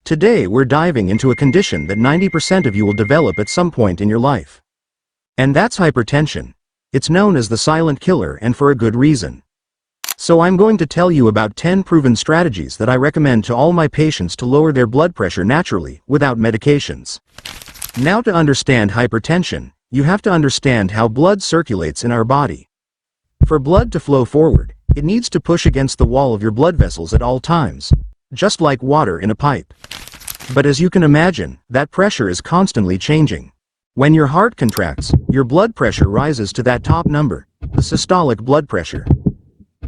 Today we're diving into a condition that 90% of you will develop at some point in your life. And that's hypertension. It's known as the silent killer, and for a good reason. So I'm going to tell you about 10 proven strategies that I recommend to all my patients to lower their blood pressure naturally, without medications. Now, to understand hypertension, you have to understand how blood circulates in our body. For blood to flow forward, it needs to push against the wall of your blood vessels at all times, just like water in a pipe. But as you can imagine, that pressure is constantly changing. When your heart contracts, your blood pressure rises to that top number, the systolic blood pressure.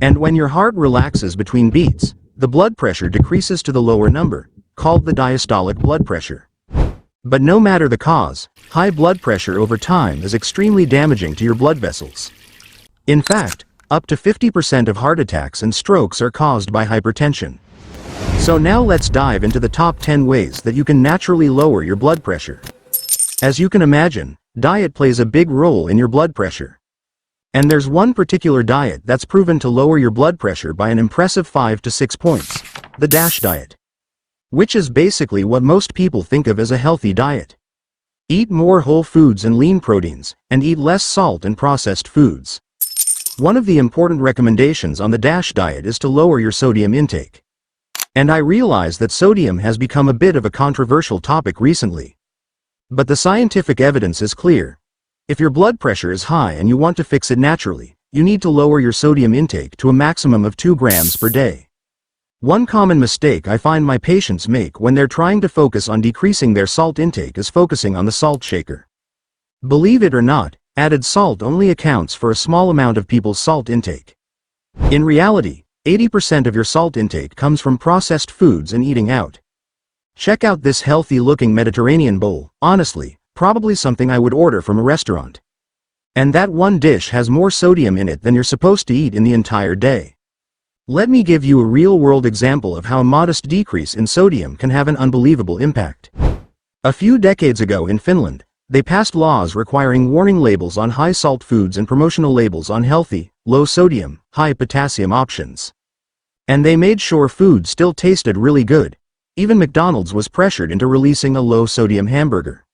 And when your heart relaxes between beats, the blood pressure decreases to the lower number, called the diastolic blood pressure. But no matter the cause, high blood pressure over time is extremely damaging to your blood vessels. In fact, up to 50% of heart attacks and strokes are caused by hypertension. So now let's dive into the top 10 ways that you can naturally lower your blood pressure. As you can imagine, diet plays a big role in your blood pressure. And there's one particular diet that's proven to lower your blood pressure by an impressive 5 to 6 points, the DASH diet. Which is basically what most people think of as a healthy diet. Eat more whole foods and lean proteins, and eat less salt and processed foods. One of the important recommendations on the DASH diet is to lower your sodium intake. And I realize that sodium has become a bit of a controversial topic recently. But the scientific evidence is clear. If your blood pressure is high and you want to fix it naturally, you need to lower your sodium intake to a maximum of 2 grams per day. One common mistake I find my patients make when they're trying to focus on decreasing their salt intake is focusing on the salt shaker. Believe it or not, added salt only accounts for a small amount of people's salt intake. In reality, 80% of your salt intake comes from processed foods and eating out. Check out this healthy-looking Mediterranean bowl, honestly, probably something I would order from a restaurant. And that one dish has more sodium in it than you're supposed to eat in the entire day. Let me give you a real-world example of how a modest decrease in sodium can have an unbelievable impact. A few decades ago in Finland, they passed laws requiring warning labels on high-salt foods and promotional labels on healthy, low-sodium, high-potassium options. And they made sure food still tasted really good. Even McDonald's was pressured into releasing a low-sodium hamburger.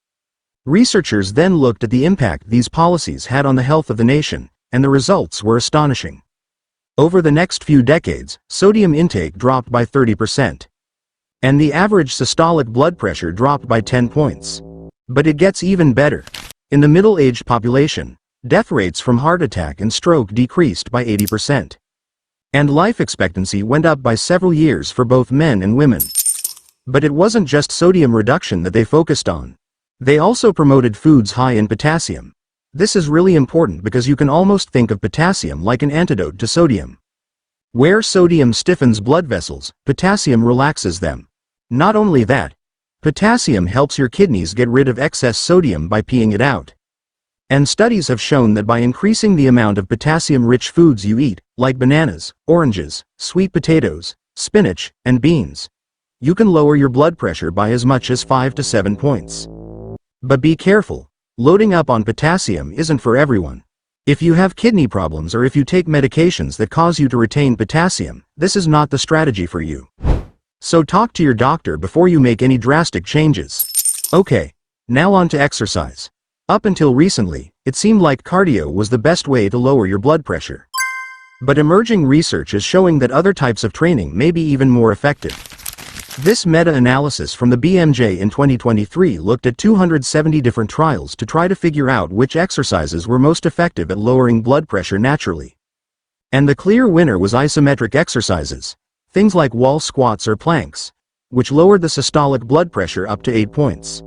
Researchers then looked at the impact these policies had on the health of the nation, and the results were astonishing. Over the next few decades, sodium intake dropped by 30%. And the average systolic blood pressure dropped by 10 points. But it gets even better. In the middle-aged population, death rates from heart attack and stroke decreased by 80%. And life expectancy went up by several years for both men and women. But it wasn't just sodium reduction that they focused on. They also promoted foods high in potassium. This is really important because you can almost think of potassium like an antidote to sodium. Where sodium stiffens blood vessels, potassium relaxes them. Not only that, potassium helps your kidneys get rid of excess sodium by peeing it out. And studies have shown that by increasing the amount of potassium-rich foods you eat, like bananas, oranges, sweet potatoes, spinach, and beans, you can lower your blood pressure by as much as 5 to 7 points. But be careful. Loading up on potassium isn't for everyone. If you have kidney problems or if you take medications that cause you to retain potassium, this is not the strategy for you. So talk to your doctor before you make any drastic changes. Okay, now on to exercise. Up until recently, it seemed like cardio was the best way to lower your blood pressure. But emerging research is showing that other types of training may be even more effective. This meta-analysis from the BMJ in 2023 looked at 270 different trials to try to figure out which exercises were most effective at lowering blood pressure naturally. And the clear winner was isometric exercises, things like wall squats or planks, which lowered the systolic blood pressure up to 8 points.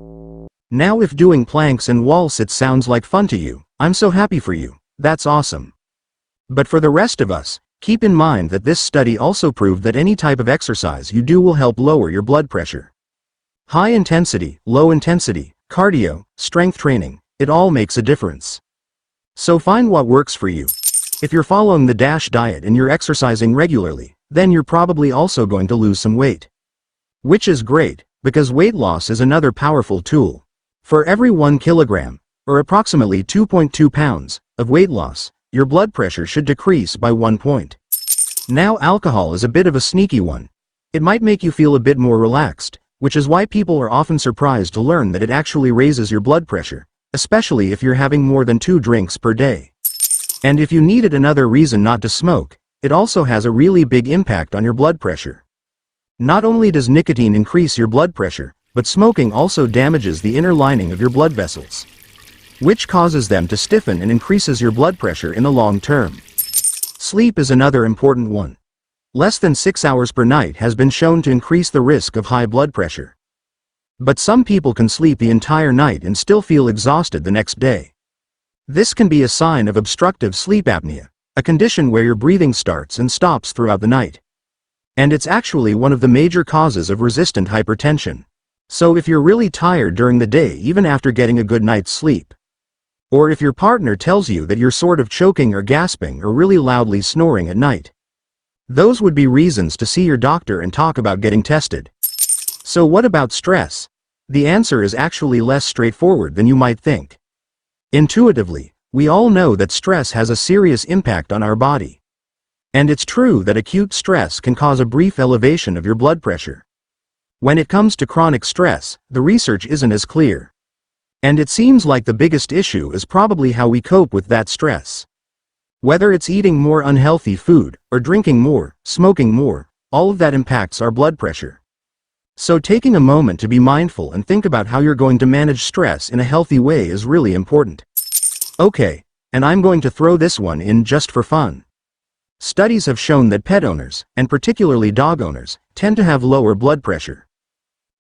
Now if doing planks and wall sits sounds like fun to you, I'm so happy for you, that's awesome. But for the rest of us, keep in mind that this study also proved that any type of exercise you do will help lower your blood pressure. High intensity, low intensity, cardio, strength training, it all makes a difference. So find what works for you. If you're following the DASH diet and you're exercising regularly, then you're probably also going to lose some weight. Which is great, because weight loss is another powerful tool. For every 1 kilogram, or approximately 2.2 pounds, of weight loss, your blood pressure should decrease by 1 point. Now alcohol is a bit of a sneaky one. It might make you feel a bit more relaxed, which is why people are often surprised to learn that it actually raises your blood pressure, especially if you're having more than 2 drinks per day. And if you needed another reason not to smoke, it also has a really big impact on your blood pressure. Not only does nicotine increase your blood pressure, but smoking also damages the inner lining of your blood vessels, which causes them to stiffen and increases your blood pressure in the long term. Sleep is another important one. Less than 6 hours per night has been shown to increase the risk of high blood pressure. But some people can sleep the entire night and still feel exhausted the next day. This can be a sign of obstructive sleep apnea, a condition where your breathing starts and stops throughout the night. And it's actually one of the major causes of resistant hypertension. So if you're really tired during the day even after getting a good night's sleep, or if your partner tells you that you're sort of choking or gasping or really loudly snoring at night, those would be reasons to see your doctor and talk about getting tested. So what about stress? The answer is actually less straightforward than you might think. Intuitively, we all know that stress has a serious impact on our body. And it's true that acute stress can cause a brief elevation of your blood pressure. When it comes to chronic stress, the research isn't as clear. And it seems like the biggest issue is probably how we cope with that stress. Whether it's eating more unhealthy food, or drinking more, smoking more, all of that impacts our blood pressure. So taking a moment to be mindful and think about how you're going to manage stress in a healthy way is really important. Okay, and I'm going to throw this one in just for fun. Studies have shown that pet owners, and particularly dog owners, tend to have lower blood pressure.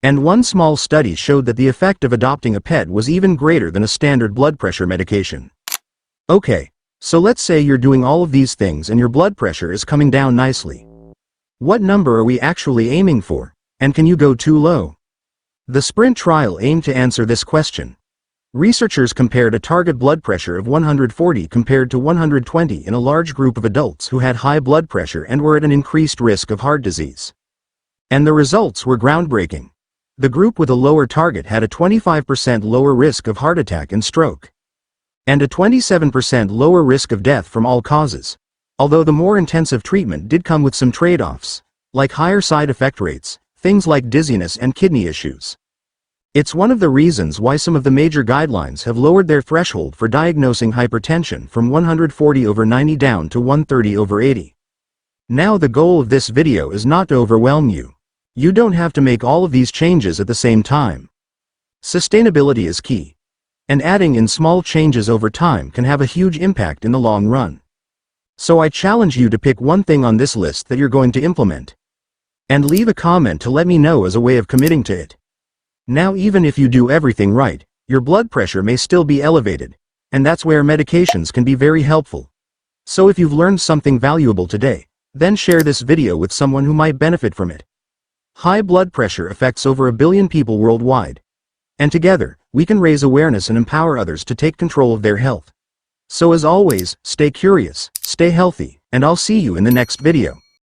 And one small study showed that the effect of adopting a pet was even greater than a standard blood pressure medication. Okay, so let's say you're doing all of these things and your blood pressure is coming down nicely. What number are we actually aiming for? And can you go too low? The SPRINT trial aimed to answer this question. Researchers compared a target blood pressure of 140 compared to 120 in a large group of adults who had high blood pressure and were at an increased risk of heart disease. And the results were groundbreaking. The group with a lower target had a 25% lower risk of heart attack and stroke, and a 27% lower risk of death from all causes. Although the more intensive treatment did come with some trade-offs, like higher side effect rates, things like dizziness and kidney issues. It's one of the reasons why some of the major guidelines have lowered their threshold for diagnosing hypertension from 140/90 down to 130/80. Now the goal of this video is not to overwhelm you. You don't have to make all of these changes at the same time. Sustainability is key. And adding in small changes over time can have a huge impact in the long run. So I challenge you to pick one thing on this list that you're going to implement. And leave a comment to let me know as a way of committing to it. Now even if you do everything right, your blood pressure may still be elevated, and that's where medications can be very helpful. So if you've learned something valuable today, then share this video with someone who might benefit from it. High blood pressure affects over 1 billion people worldwide. And together, we can raise awareness and empower others to take control of their health. So as always, stay curious, stay healthy, and I'll see you in the next video.